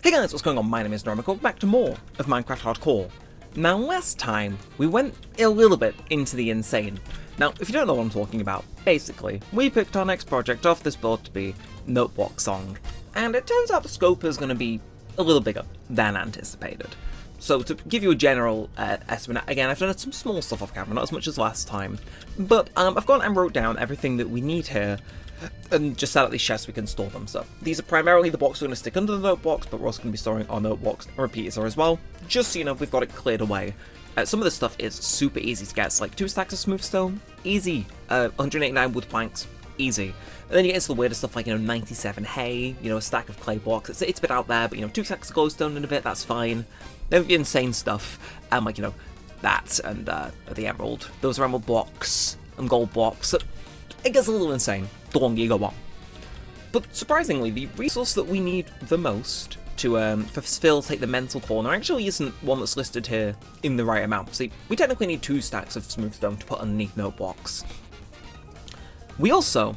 Hey guys, what's going on? My name is Neremik. Welcome back to more of Minecraft Hardcore. Now, last time, we went a little bit into the insane. Now, if you don't know what I'm talking about, basically, we picked our next project off this board to be Notebook Song, and it turns out the scope is going to be a little bigger than anticipated. So, to give you a general estimate, again, I've done some small stuff off camera, not as much as last time, but I've gone and wrote down everything that we need here, and just set out these chests we can store them. So these are primarily the blocks we're going to stick under the note box, but we're also going to be storing our note box and repeaters there as well, just so you know we've got it cleared away. Some of this stuff is super easy to get. It's like 2 stacks of smooth stone, easy. 189 wood planks, easy. And then you get into the weirder stuff like, 97 hay, a stack of clay blocks. It's a bit out there, but 2 stacks of glowstone in a bit, that's fine. Then the insane stuff, like, that and the emerald. Those are emerald blocks and gold blocks. It gets a little insane the longer you go on. But surprisingly, the resource that we need the most to facilitate the mental corner actually isn't one that's listed here in the right amount. See, we technically need 2 stacks of smooth stone to put underneath note blocks. We also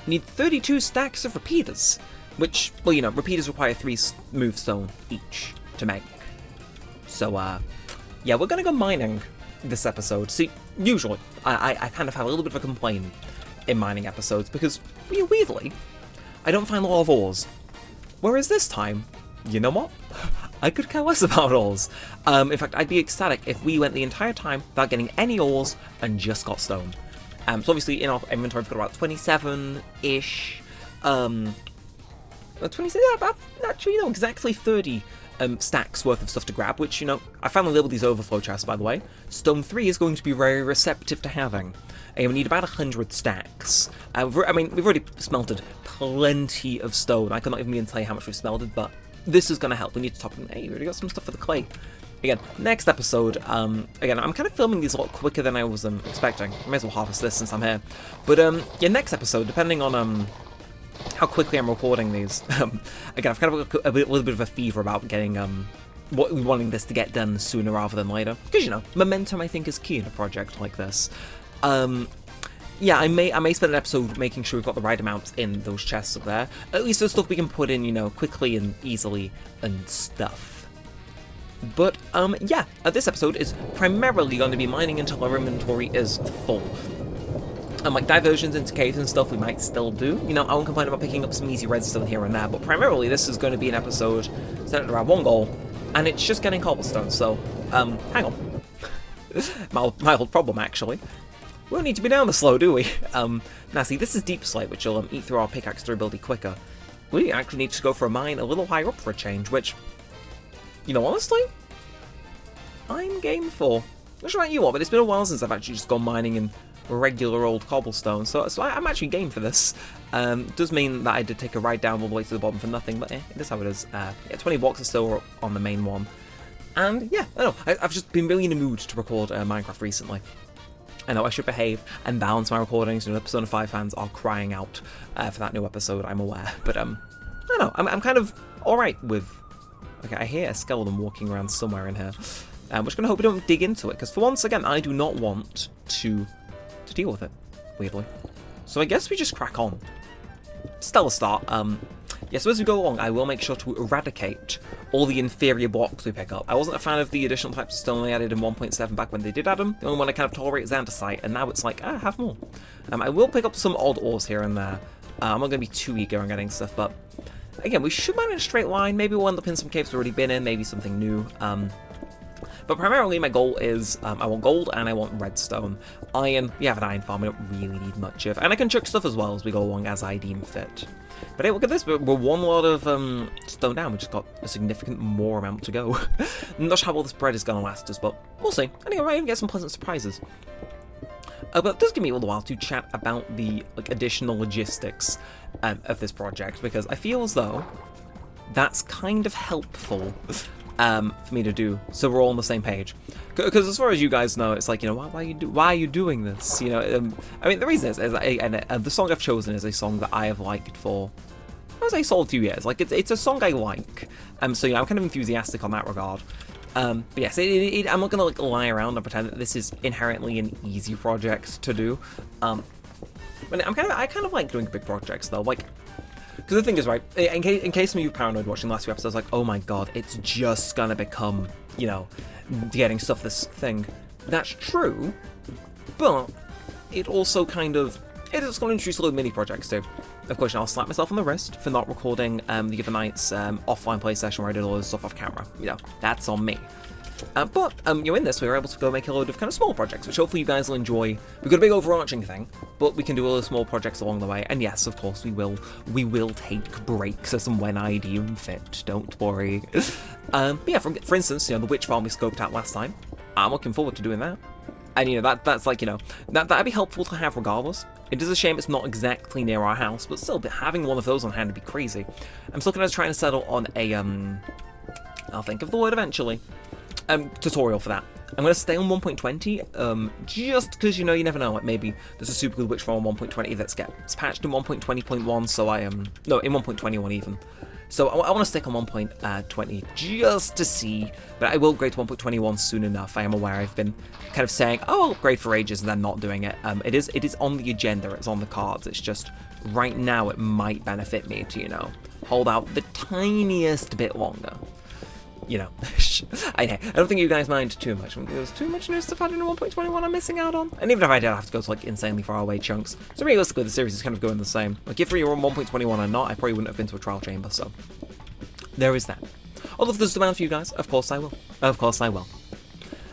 need 32 stacks of repeaters, which, well, repeaters require 3 smooth stone each to make. So, yeah, we're gonna go mining this episode. See, usually, I kind of have a little bit of a complaint in mining episodes, because, weirdly, I don't find a lot of ores. Whereas this time, you know what? I could care less about ores. In fact, I'd be ecstatic if we went the entire time without getting any ores and just got stone. So obviously in our inventory we've got about 27-ish, 27, actually, exactly 30 stacks worth of stuff to grab, which, I finally labeled these overflow chests, by the way. Stone 3 is going to be very receptive to having. And we need about 100 stacks. We've already smelted plenty of stone. I cannot even begin to tell you how much we've smelted, but this is going to help. We need to top them. Hey, we already got some stuff for the clay. Again, next episode, again, I'm kind of filming these a lot quicker than I was expecting. I may as well harvest this since I'm here. But, yeah, next episode, depending on, how quickly I'm recording these. Again, I've kind of got a little bit of a fever about getting, wanting this to get done sooner rather than later. Because, momentum, I think, is key in a project like this. Yeah, I may spend an episode making sure we've got the right amounts in those chests up there. At least there's stuff we can put in, quickly and easily and stuff. But, yeah, this episode is primarily going to be mining until our inventory is full. Like diversions into caves and stuff we might still do. I won't complain about picking up some easy redstone here and there, but primarily this is going to be an episode centered around one goal, and it's just getting cobblestone, so, hang on. Mild problem, actually. We don't need to be down this slow, do we? Now see, this is deep slate, which will eat through our pickaxe durability quicker. We actually need to go for a mine a little higher up for a change, which, honestly, I'm game for. Not sure about you all, but it's been a while since I've actually just gone mining in regular old cobblestone, so I'm actually game for this. Does mean that I did take a ride down all the way to the bottom for nothing, but it is how it is. Yeah, 20 blocks are still on the main one. And yeah, I don't know, I've just been really in the mood to record Minecraft recently. I know I should behave and balance my recordings. Persona 5 fans are crying out for that new episode, I'm aware. But, I don't know, I'm kind of alright with... Okay, I hear a skeleton walking around somewhere in here. We're just going to hope we don't dig into it, because for once again, I do not want to deal with it, weirdly. So I guess we just crack on. Stellar start. Yeah, so as we go along, I will make sure to eradicate all the inferior blocks we pick up. I wasn't a fan of the additional types of stone they added in 1.7 back when they did add them. The only one I kind of tolerate is andesite, and now it's like, have more. I will pick up some odd ores here and there. I'm not going to be too eager on getting stuff, but again, we should mine in a straight line. Maybe we'll end up in some caves we've already been in, maybe something new. But primarily my goal is, I want gold and I want redstone. Iron, we have an iron farm, we don't really need much of. And I can chuck stuff as well as we go along as I deem fit. But hey, look at this, we're one lot of stone down, we just got a significant more amount to go. I'm not sure how well this bread is going to last us, but we'll see. Anyway, I might even get some pleasant surprises. But it does give me a little while to chat about the additional logistics of this project, because I feel as though that's kind of helpful. For me to do, so we're all on the same page. Because as far as you guys know, it's like, why are you doing this? I mean, the reason is the song I've chosen is a song that I have liked for, I would say, solid 2 years. Like, it's a song I like, so I'm kind of enthusiastic on that regard. But yes, I'm not gonna lie around and pretend that this is inherently an easy project to do. But I kind of like doing big projects though. Like, Because the thing is, right, in case some of you paranoid watching the last few episodes, like, oh my god, it's just gonna become, you know, getting stuff this thing. That's true, but it also kind of, it's going to introduce a little mini projects too. Of course, I'll slap myself on the wrist for not recording the other night's offline play session where I did all this stuff off camera. You know, that's on me. But you know, in this, we were able to go make a load of kind of small projects, which hopefully you guys will enjoy. We've got a big overarching thing, but we can do all the small projects along the way. And yes, of course, we will take breaks as and when I deem fit. Don't worry. But yeah, for instance, you know, the witch farm we scoped out last time. I'm looking forward to doing that. And you know, that's like, you know, that'd be helpful to have regardless. It is a shame it's not exactly near our house, but still, having one of those on hand would be crazy. I'm still looking at trying to settle on a I'll think of the word eventually. Tutorial for that. I'm going to stay on 1.20, just because, you know, you never know, like, maybe there's a super good witch farm on 1.20 that gets patched in 1.20.1, so no, in 1.21 even. So I want to stick on 1.20 just to see, but I will upgrade to 1.21 soon enough. I am aware I've been kind of saying, oh, I'll upgrade for ages and then not doing it. It is on the agenda, it's on the cards, it's just, right now it might benefit me to, you know, hold out the tiniest bit longer. You know, I don't think you guys mind too much. There's too much new stuff added in 1.21 I'm missing out on. And even if I did, I have to go to like insanely far away chunks. So realistically, the series is kind of going the same. Like if you're on 1.21 or not, I probably wouldn't have been to a trial chamber. So there is that. Although if there's demand for you guys, of course I will. Of course I will.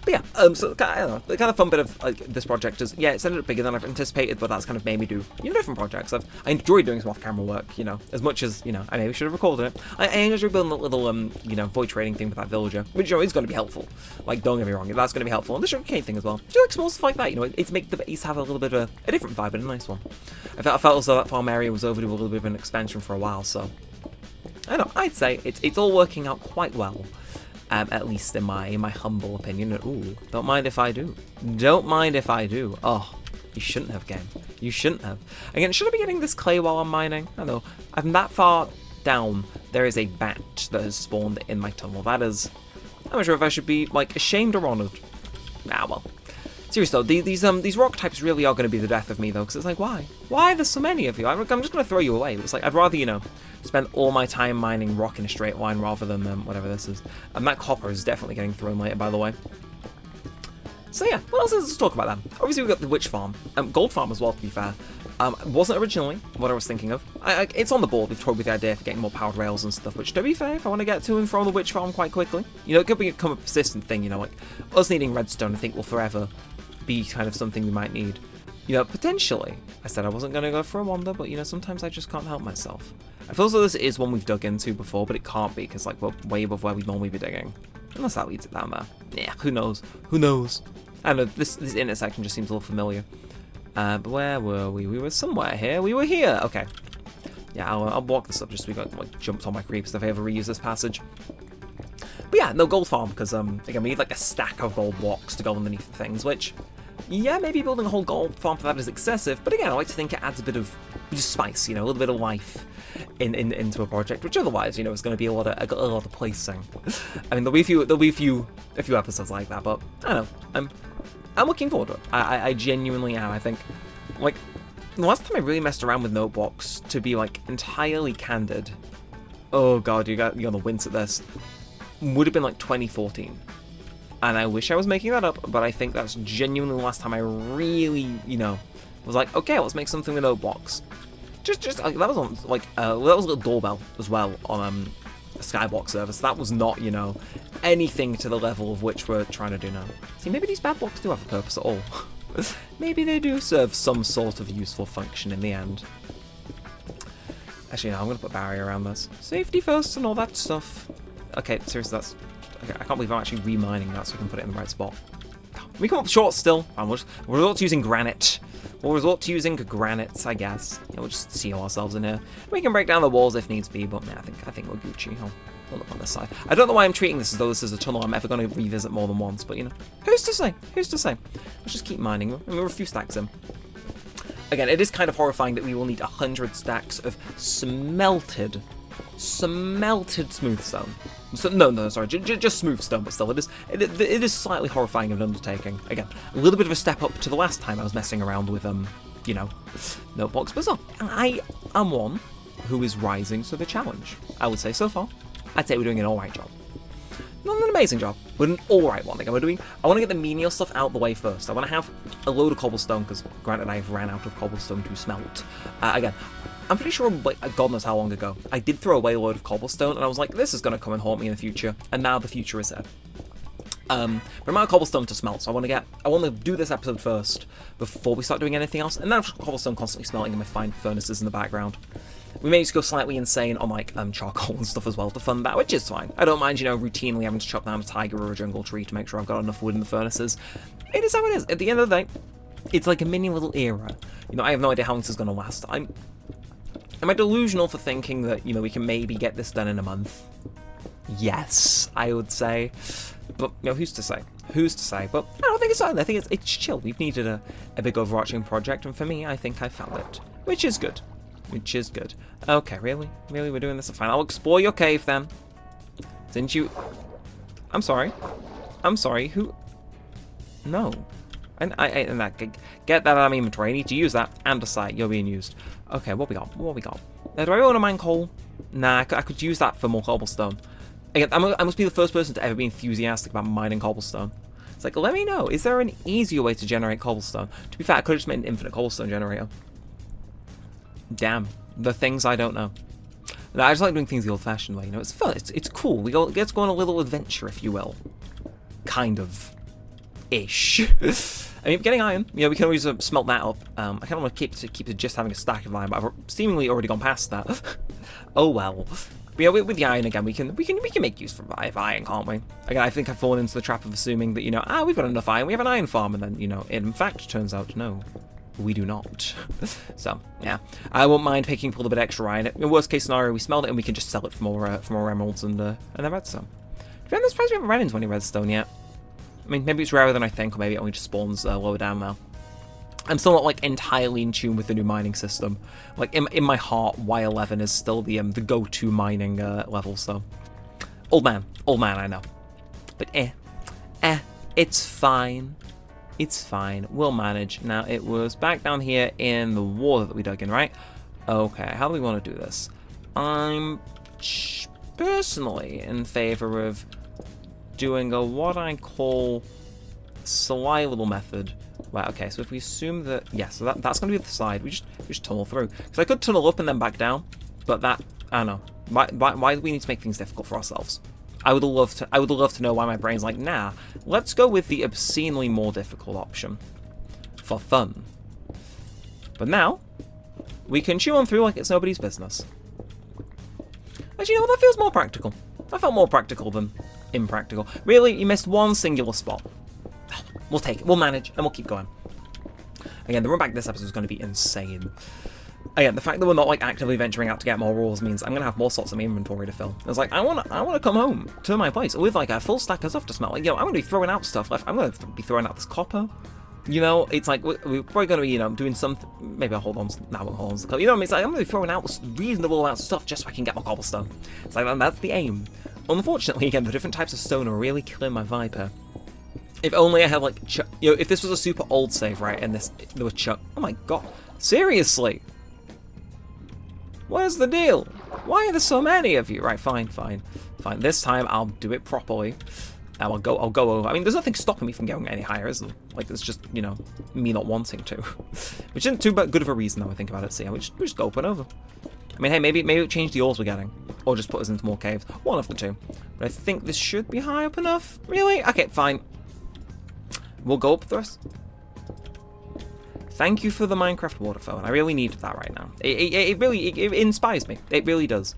But yeah, so I don't know, the kind of fun bit of like this project is, yeah, it's ended up bigger than I've anticipated, but that's kind of made me do, you know, different projects. I enjoy doing some off-camera work, you know, as much as, you know, I maybe should have recorded it. I enjoy building a little, you know, void trading thing with that villager, which, you know, is going to be helpful. Like, don't get me wrong, that's going to be helpful. And the sugarcane thing as well. Just like small stuff like that, you know, it's make the base have a little bit of a different vibe and a nice one. I felt as though that farm area was overdue a little bit of an expansion for a while, so I don't know, I'd say it's all working out quite well. At least in my humble opinion. Ooh, don't mind if I do. Don't mind if I do. Oh, you shouldn't have, game. You shouldn't have. Again, should I be getting this clay while I'm mining? I don't know. I'm that far down. There is a bat that has spawned in my tunnel. That is... I'm not sure if I should be, like, ashamed or honoured. Ah, well. Seriously though, these rock types really are going to be the death of me though, because it's like, why? Why there's so many of you? I'm just going to throw you away. But it's like, I'd rather, you know, spend all my time mining rock in a straight line rather than whatever this is. And that copper is definitely getting thrown later, by the way. So yeah, what else is to talk about then? Obviously we've got the witch farm, gold farm as well, to be fair. Wasn't originally what I was thinking of. It's on the board. We've toyed with the idea for getting more powered rails and stuff, which, to be fair, if I want to get to and from the witch farm quite quickly, you know, it could become a persistent thing, you know, like, us needing redstone, I think, will forever be kind of something we might need. You know, potentially. I said I wasn't going to go for a wander, but, you know, sometimes I just can't help myself. I feel as though this is one we've dug into before, but it can't be, because, like, we're way above where we'd normally be digging. Unless that leads it down there. Yeah, who knows? Who knows? I don't know, this intersection just seems a little familiar. But where were we? We were somewhere here. We were here! Okay. Yeah, I'll walk this up just so we got, like, jumped on my creeps if I ever reuse this passage. But yeah, no gold farm, because, again, we need, like, a stack of gold blocks to go underneath the things, which... Yeah, maybe building a whole gold farm for that is excessive, but again, I like to think it adds a bit of just spice, you know, a little bit of life into a project, which otherwise, you know, is going to be a lot of placing. I mean, there'll be a few episodes like that, but I don't know, I'm looking forward to it. I genuinely am. I think, like, the last time I really messed around with notebooks, to be like entirely candid, oh god, you're gonna wince at this, would have been like 2014. And I wish I was making that up, but I think that's genuinely the last time I really, you know, was like, okay, let's make something with no blocks. Just like, that was on, like, that was a little doorbell as well on a Skyblock server, so that was not, you know, anything to the level of which we're trying to do now. See, maybe these bad blocks do have a purpose at all. Maybe they do serve some sort of useful function in the end. Actually, no, I'm going to put a barrier around this. Safety first and all that stuff. Okay, seriously, that's... Okay, I can't believe I'm actually remining that so we can put it in the right spot. We come up short still. We'll resort to using granite. We'll resort to using granite, I guess. Yeah, we'll just seal ourselves in here. We can break down the walls if needs be, but yeah, I think we're Gucci. I'll look on this side. I don't know why I'm treating this as though this is a tunnel I'm ever going to revisit more than once, but you know, who's to say? Who's to say? Let's just keep mining. I mean, we're a few stacks in. Again, it is kind of horrifying that we will need 100 stacks of smelted smooth stone. So, no, sorry, just smooth stone, but still, it is slightly horrifying of an undertaking. Again, a little bit of a step up to the last time I was messing around with, you know, notebooks, but still, I am one who is rising to the challenge. I would say so far, I'd say we're doing an alright job. Not an amazing job, but an alright one. Like, I want to get the menial stuff out the way first. I want to have a load of cobblestone, because granted I've ran out of cobblestone to smelt. Again, I'm pretty sure, like, God knows how long ago, I did throw away a load of cobblestone, and I was like, this is going to come and haunt me in the future, and now the future is here. But I'm out of cobblestone to smelt, so I want to do this episode first, before we start doing anything else, and then I've cobblestone constantly smelting in my fine furnaces in the background. We may just go slightly insane on, like, charcoal and stuff as well to fund that, which is fine. I don't mind, you know, routinely having to chop down a tiger or a jungle tree to make sure I've got enough wood in the furnaces. It is how it is. At the end of the day, it's like a mini little era. You know, I have no idea how long this is going to last. Am I delusional for thinking that, you know, we can maybe get this done in a month? Yes, I would say. But, you know, who's to say? Who's to say? But I don't think it's fine. I think it's chill. We've needed a big overarching project, and for me, I think I found it. Which is good. Which is good. Okay, really? Really? We're doing this? Fine. I'll explore your cave then. Didn't you... I'm sorry. I'm sorry. Who... No. I get that out of my inventory. I need to use that and decide you're being used. Okay, what we got? What we got? Do I own a mine coal? Nah, I could use that for more cobblestone. Again, I must be the first person to ever be enthusiastic about mining cobblestone. It's like, let me know. Is there an easier way to generate cobblestone? To be fair, I could have just made an infinite cobblestone generator. Damn, the things I don't know. No, I just like doing things the old-fashioned way. You know, it's fun. It's cool. We get to go on a little adventure, if you will. Kind of, ish. I mean, getting iron. You know, we can always smelt that up. I kind of want to keep to just having a stack of iron, but I've seemingly already gone past that. Oh well. But, you know, with the iron again, we can make use of iron, can't we? Again, I think I've fallen into the trap of assuming that, you know, we've got enough iron. We have an iron farm, and then, you know, it in fact turns out no. We do not. So, yeah. I won't mind picking up a little bit extra iron. In worst case scenario, we smelt it and we can just sell it for more emeralds and then redstone. I'm surprised we haven't ran into any redstone yet. I mean, maybe it's rarer than I think, or maybe it only just spawns lower down now. I'm still not, like, entirely in tune with the new mining system. Like, in my heart, Y11 is still the go-to mining level, so... Old man, I know. But it's fine. It's fine. We'll manage. Now, it was back down here in the water that we dug in, right? Okay, how do we want to do this? I'm personally in favor of doing a what I call sly little method. Right, okay, so if we assume that... Yeah, so that's going to be the side. We just tunnel through. Because I could tunnel up and then back down, but that... I don't know. Why do we need to make things difficult for ourselves? I would love to know why my brain's like, nah, let's go with the obscenely more difficult option. For fun. But now, we can chew on through like it's nobody's business. Actually, you know what, that feels more practical. That felt more practical than impractical. Really, you missed one singular spot. We'll take it, we'll manage, and we'll keep going. Again, the run back this episode is going to be insane. Again, the fact that we're not like actively venturing out to get more ores means I'm gonna have more slots in my inventory to fill. It's like I wanna come home to my place with like a full stack of stuff to smelt. Like, you know, I'm gonna be throwing out stuff. Like, I'm gonna be throwing out this copper. You know, it's like we're probably gonna be, you know, doing something. Maybe I'll hold on. Now I'll hold on to the you know, it's like I'm gonna be throwing out reasonable amounts of stuff just so I can get more cobblestone. It's like that's the aim. Unfortunately, again, the different types of stone are really killing my vibe here. If only I had like, you know, if this was a super old save, right, and there was oh my god, seriously. What is the deal? Why are there so many of you? Right, fine. This time I'll do it properly. I'll go over. I mean, there's nothing stopping me from going any higher, is there? Like, it's just, you know, me not wanting to. Which isn't too good of a reason, though, I think about it. So yeah, we just go up and over. I mean, hey, maybe it changed the ores we're getting. Or just put us into more caves. One of the two. But I think this should be high up enough. Really? Okay, fine. We'll go up the rest. Thank you for the Minecraft water phone. I really needed that right now. It really inspires me. It really does.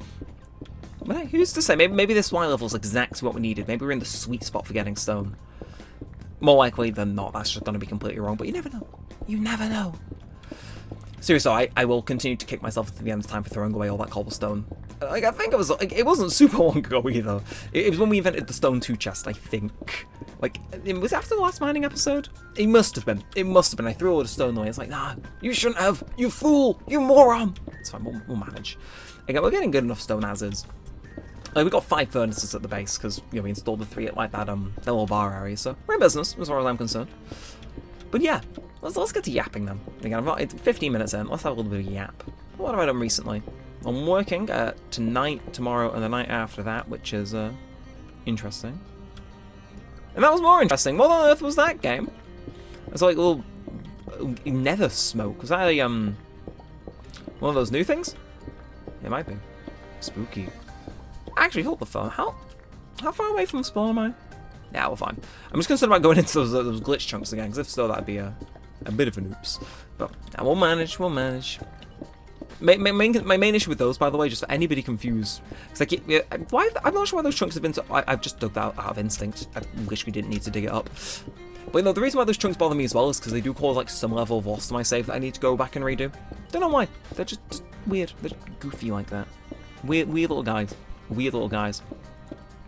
But hey, who's to say? Maybe this Y level is exactly what we needed. Maybe we're in the sweet spot for getting stone. More likely than not, that's just going to be completely wrong. But you never know. You never know. Seriously, I will continue to kick myself to the end of time for throwing away all that cobblestone. Like, I think it wasn't super long ago either. It was when we invented the stone 2 chest, I think. Like, was it after the last mining episode? It must have been. It must have been. I threw all the stone away. It's like, nah, you shouldn't have. You fool. You moron. It's fine. We'll manage. Again, we're getting good enough stone as is. We've got 5 furnaces at the base because, you know, we installed the 3 at like that little bar area. So we're in business as far as I'm concerned. But yeah, let's get to yapping then. Again, it's 15 minutes in. Let's have a little bit of yap. What have I done recently? I'm working tonight, tomorrow, and the night after that, which is interesting. And that was more interesting. What on earth was that game? It's like a little nether smoke. Was that a one of those new things? It might be. Spooky. Actually, hold the phone. How far away from spawn am I? Yeah, we're fine. I'm just concerned about going into those glitch chunks again, because if so, that'd be a bit of an oops. But we'll manage. We'll manage. My main issue with those, by the way, just for anybody confused, because I'm not sure why those chunks have been so. I've just dug that out of instinct. I wish we didn't need to dig it up. But the reason why those chunks bother me as well is because they do cause like some level of loss to my save that I need to go back and redo. Don't know why. They're just weird. They're goofy like that. Weird little guys. Weird little guys.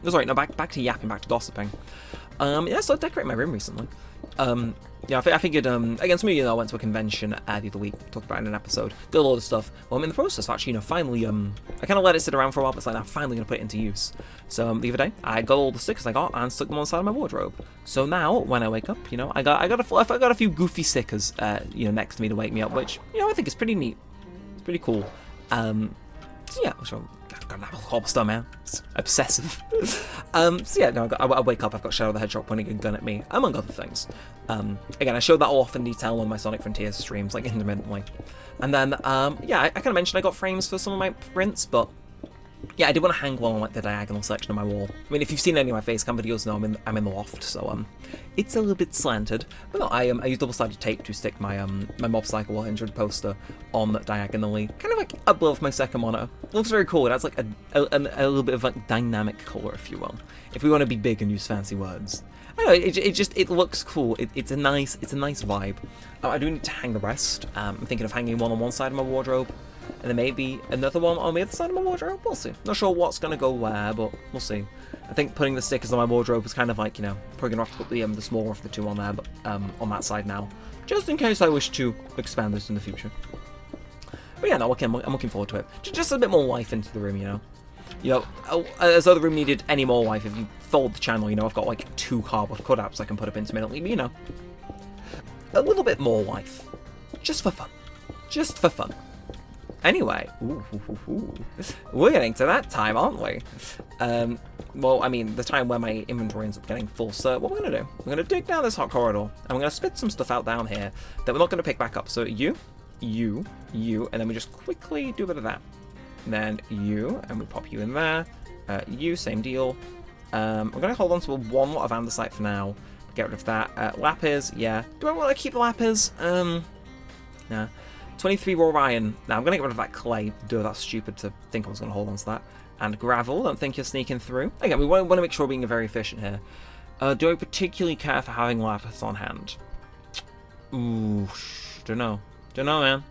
Oh, sorry, no, back to yapping, back to gossiping. Yeah, so I decorated my room recently. Yeah, I figured, again, some of you I went to a convention the other week, talked about it in an episode, did a lot of stuff. Well, I'm in the process of actually, finally, I kind of let it sit around for a while, but it's like, I'm finally going to put it into use. So, the other day, I got all the stickers I got and stuck them on the side of my wardrobe. So now, when I wake up, I got a few goofy stickers, next to me to wake me up, which, I think is pretty neat. It's pretty cool. So yeah, got an Cobblestone, man. It's obsessive. So yeah, no, I wake up, I've got Shadow the Hedgehog pointing a gun at me, among other things. Again, I showed that all off in detail on my Sonic Frontiers streams, like, intermittently. And then, yeah, I kind of mentioned I got frames for some of my prints, but yeah, I did want to hang one on, like, the diagonal section of my wall. I mean, if you've seen any of my facecam videos, know I'm in the loft, so, it's a little bit slanted. But no, I use double-sided tape to stick my, my Mob Psycho 100 poster on diagonally, kind of like above my second monitor. It looks very cool. It has, like, a little bit of, like, dynamic color, if you will. If we want to be big and use fancy words. I don't know, it looks cool. It's a nice vibe. I do need to hang the rest. I'm thinking of hanging one on one side of my wardrobe, and then maybe another one on the other side of my wardrobe. We'll see. Not sure what's gonna go where, but we'll see. I think putting the stickers on my wardrobe is kind of like, probably gonna have to put the smaller of the two on there, but on that side now, just in case I wish to expand this in the future. But yeah, no, okay, I'm looking forward to it. Just a bit more life into the room, as though the room needed any more life. If you followed the channel, I've got like 2 cardboard cutouts I can put up intermittently, but a little bit more life. Just for fun. Just for fun. Anyway, we're getting to that time, aren't we? Well, I mean, the time where my inventory ends up getting full, so what we're going to do, we're going to dig down this hot corridor, and we're going to spit some stuff out down here that we're not going to pick back up. So you, and then we just quickly do a bit of that. And then you, and we pop you in there. You, same deal. We're going to hold on to one lot of andesite for now. Get rid of that. Lapis, yeah. Do I want to keep the lapis? Nah. 23 raw iron. Now I'm going to get rid of that clay. Duh, that's stupid to think I was going to hold on to that. And gravel, don't think you're sneaking through. Again, we want to make sure we're being very efficient here. Do I particularly care for having lapis on hand? Ooh, don't know, man.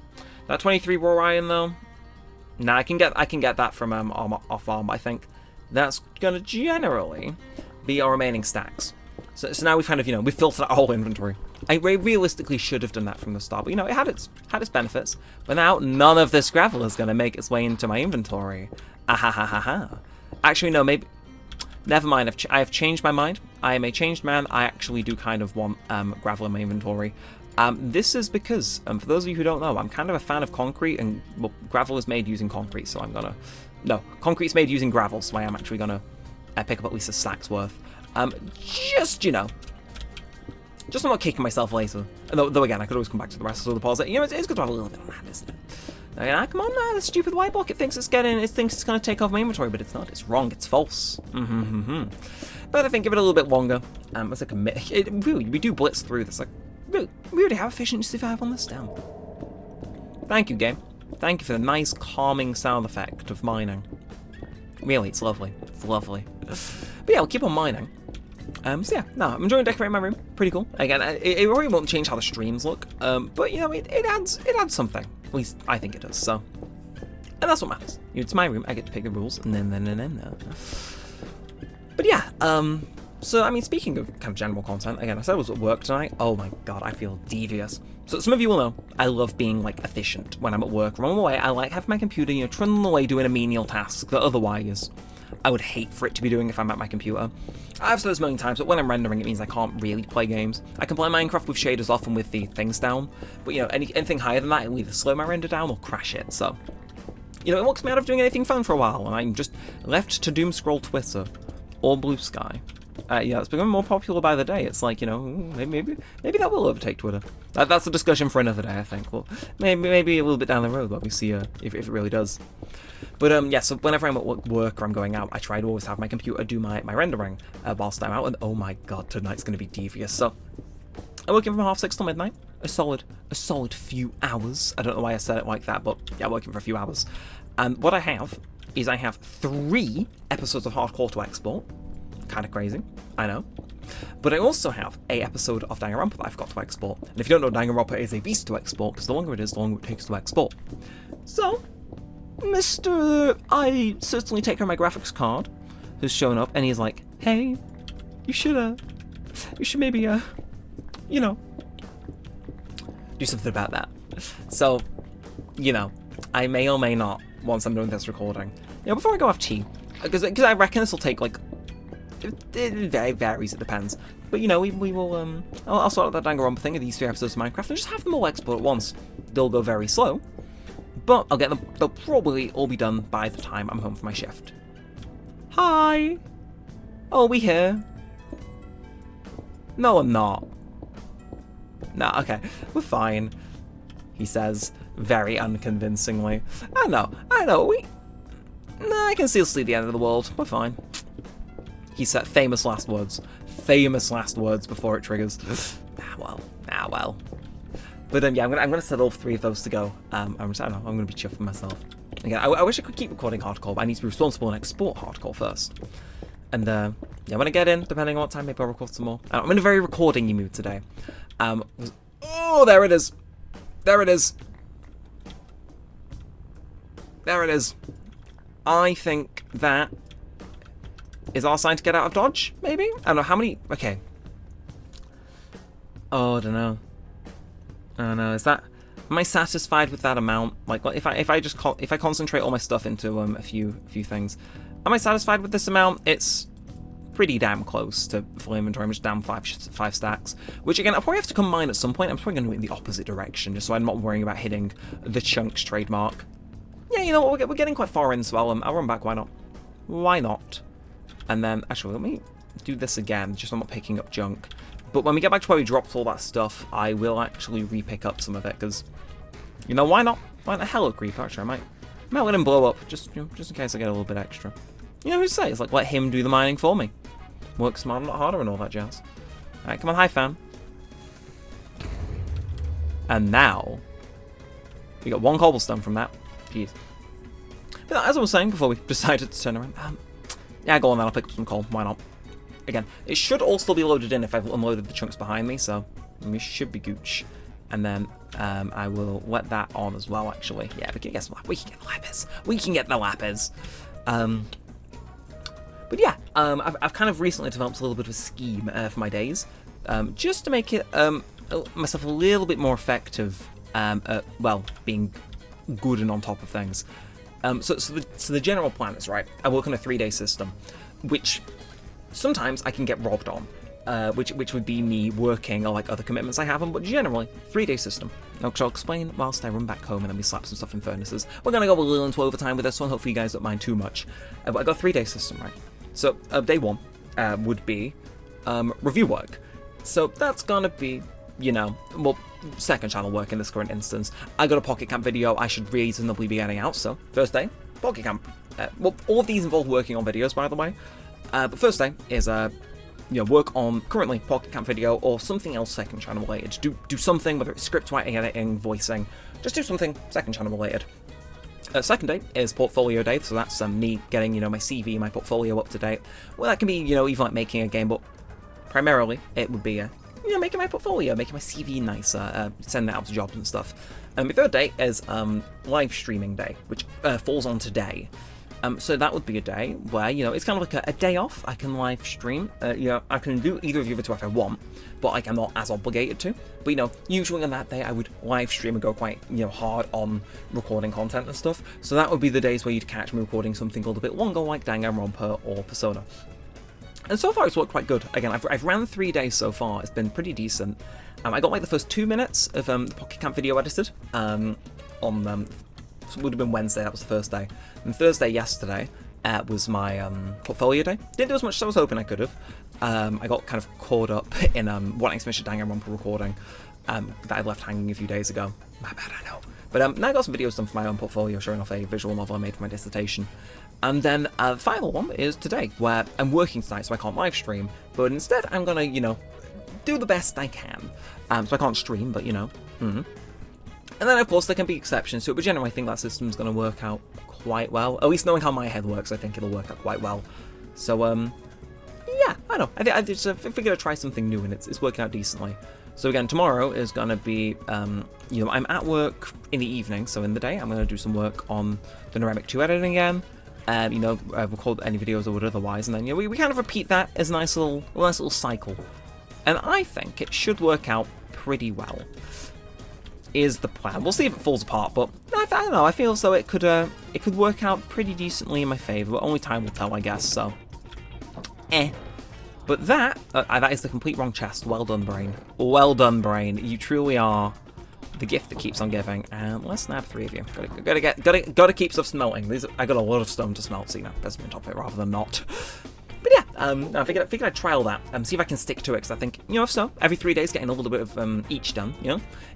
That 23 raw iron though. Nah, I can get that from off arm. I think that's gonna generally be our remaining stacks. So now we've kind of we've filtered out our whole inventory. I realistically should have done that from the start, but it had its benefits. But now none of this gravel is gonna make its way into my inventory. Ahahaha. Actually, no, maybe. Never mind. I have changed my mind. I am a changed man. I actually do kind of want gravel in my inventory. This is because, for those of you who don't know, I'm kind of a fan of concrete, and well, gravel is made using concrete, so concrete's made using gravel, so I am actually gonna pick up at least a stack's worth. Just I'm not kicking myself later. Though again, I could always come back to the rest of the deposit. It's good to have a little bit of that, isn't it? Come on, man, the stupid white block, it thinks it's gonna take off my inventory, but it's not. It's wrong. It's false. But I think give it a little bit longer. As a commit, really, we do blitz through this. Like, we already have efficiency 5 on this down. Thank you, game. Thank you for the nice, calming sound effect of mining. Really, it's lovely. It's lovely. But yeah, we'll keep on mining. So yeah, no, I'm enjoying decorating my room. Pretty cool. Again, it really won't change how the streams look. But it adds something. At least I think it does. So, and that's what matters. It's my room. I get to pick the rules. No. But yeah, so I mean, speaking of kind of general content, again, I said I was at work tonight. Oh my god, I feel devious. So some of you will know, I love being like efficient when I'm at work. When I'm away, I like having my computer, trundling away doing a menial task that otherwise I would hate for it to be doing if I'm at my computer. I've said this a million times, but when I'm rendering, it means I can't really play games. I can play Minecraft with shaders off and with the things down, but anything higher than that, it'll either slow my render down or crash it. So you know, it looks me out of doing anything fun for a while, and I'm just left to doom scroll Twitter or Blue Sky. Yeah, it's becoming more popular by the day. It's like, you know, maybe that will overtake Twitter. That's a discussion for another day, I think. Well, maybe a little bit down the road, but we see if it really does. But yeah, so whenever I'm at work or I'm going out, I try to always have my computer do my rendering whilst I'm out. And oh my god, tonight's going to be devious. So I'm working from 6:30 till midnight. A solid few hours. I don't know why I said it like that, but yeah, working for a few hours. And what I have is 3 episodes of Hardcore to export. Kind of crazy, I know. But I also have a episode of Danganronpa that I've got to export. And if you don't know, Danganronpa is a beast to export, because the longer it is, the longer it takes to export. So, I certainly take care of my graphics card, who's shown up, and he's like, hey, you should maybe, you know, do something about that. So, you know, I may or may not, once I'm doing this recording, you know, before I go have tea, because I reckon this will take, like, it varies, it depends. But, you know, we will, I'll sort out that Danganronpa thing of these 3 episodes of Minecraft and just have them all export at once. They'll go very slow, but I'll get them, they'll probably all be done by the time I'm home for my shift. Hi! Oh, are we here? No, I'm not. Nah, okay, we're fine, he says, very unconvincingly. I know, I can still see the end of the world, we're fine. He said famous last words before it triggers. Ah well. But yeah, I'm gonna set all 3 of those to go. I don't know, I'm gonna be chuffing myself. Again, I wish I could keep recording Hardcore, but I need to be responsible and export Hardcore first. And yeah, when I get in, depending on what time, maybe I'll record some more. I'm in a very recording-y mood today. Oh, there it is. There it is. I think that is our sign to get out of Dodge, maybe? I don't know, how many... Okay. Oh, I don't know, is that... Am I satisfied with that amount? Like, if I concentrate all my stuff into a few things, am I satisfied with this amount? It's pretty damn close to full inventory. I'm just down 5 stacks, which again, I'll probably have to combine at some point. I'm probably going to do it in the opposite direction, just so I'm not worrying about hitting the chunks trademark. Yeah, you know what, we're getting quite far in, so I'll run back, why not? Why not? And then, actually, let me do this again, just so I'm not picking up junk. But when we get back to where we dropped all that stuff, I will actually re-pick up some of it, because, you know, why not? Why not? Hello, Creeper, actually, I might let him blow up, just in case I get a little bit extra. You know who says? Like, let him do the mining for me. Work smarter, not harder, and all that jazz. Alright, come on, hi, fam. And now, we got 1 cobblestone from that. Jeez. But as I was saying before we decided to turn around, yeah, go on then, I'll pick up some coal, why not? Again, it should all still be loaded in if I've unloaded the chunks behind me, so we should be gooch. And then I will let that on as well, actually. Yeah, we can get some, we can get the lapis. We can get the lapis. But yeah, I've kind of recently developed a little bit of a scheme for my days, just to make it myself a little bit more effective at, well, being good and on top of things. So the general plan is, right, I work on a 3-day system, which sometimes I can get robbed on, which would be me working or like other commitments I have on, but generally, 3-day system. I'll explain whilst I run back home and then we slap some stuff in furnaces. We're going to go a little into overtime with this one, hopefully you guys don't mind too much. But I got a 3-day system, right? So day 1 would be review work. So that's going to be, you know, well, second channel work in this current instance. I got a Pocket Camp video I should reasonably be getting out, so first day, Pocket Camp. Well, all of these involve working on videos, by the way. But first day is, you know, work on currently Pocket Camp video or something else second channel related. Do something, whether it's script writing, editing, voicing, just do something second channel related. Second day is portfolio day, so that's me getting, you know, my CV, my portfolio up to date. Well, that can be, you know, even like making a game, but primarily it would be, you know, making my portfolio, making my CV nicer, sending it out to jobs and stuff. And my third day is live streaming day, which falls on today. So that would be a day where, you know, it's kind of like a day off. I can live stream. You know, I can do either of the other two if I want, but like I'm not as obligated to. But, you know, usually on that day I would live stream and go quite, you know, hard on recording content and stuff. So that would be the days where you'd catch me recording something a little bit longer, like Danganronpa or Persona. And so far it's worked quite good. Again, I've ran 3 days so far. It's been pretty decent. I got like the first 2 minutes of the Pocket Camp video edited on it would have been Wednesday, that was the first day. And Thursday, yesterday, was my portfolio day. Didn't do as much as I was hoping I could have. I got kind of caught up in wanting to finish a Danganronpa recording that I left hanging a few days ago. My bad, I know. But now I got some videos done for my own portfolio, showing off a visual novel I made for my dissertation. And then the final one is today, where I'm working tonight, so I can't live stream. But instead, I'm gonna, do the best I can. So I can't stream, but And then, of course, there can be exceptions to it, but generally I think that system's going to work out quite well. At least knowing how my head works, I think it'll work out quite well. So, yeah, I don't know. I just figured I'd try something new, and it's working out decently. So again, tomorrow is going to be, I'm at work in the evening, so in the day I'm going to do some work on the Neremik 2 editing again. Record any videos I would otherwise, and then we kind of repeat that as a nice little cycle. And I think it should work out pretty well. Is the plan. We'll see if it falls apart, but I don't know. I feel as though it could work out pretty decently in my favour, but only time will tell, I guess. So, But that is the complete wrong chest. Well done, brain. Well done, brain. You truly are the gift that keeps on giving. And let's nab 3 of you. Gotta keep stuff smelting. I got a lot of stone to smelt, so best on top of it rather than not. But yeah, I figured I'd trial that, see if I can stick to it, because I think, if so, every 3 days getting a little bit of each done,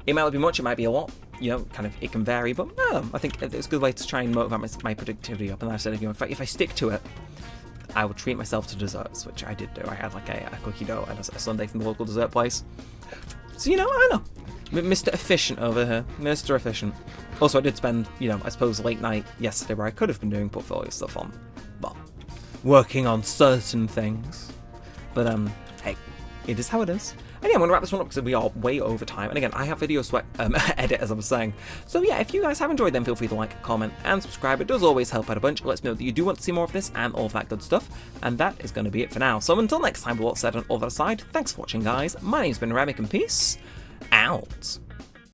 It might not be much, it might be a lot, kind of, it can vary, but I think it's a good way to try and motivate my productivity up, and like I said, if I stick to it, I would treat myself to desserts, which I did do. I had like a cookie dough and a sundae from the local dessert place. So, I don't know. Mr. Efficient over here. Mr. Efficient. Also, I did spend, I suppose late night yesterday where I could have been doing portfolio stuff on, but working on certain things. But, hey, it is how it is. And yeah, I'm going to wrap this one up because we are way over time. And again, I have videos to edit, as I was saying. So yeah, if you guys have enjoyed them, feel free to like, comment, and subscribe. It does always help out a bunch. It lets me know that you do want to see more of this and all of that good stuff. And that is going to be it for now. So until next time, with all said on all that aside, thanks for watching, guys. My name's been Neremik, and peace out.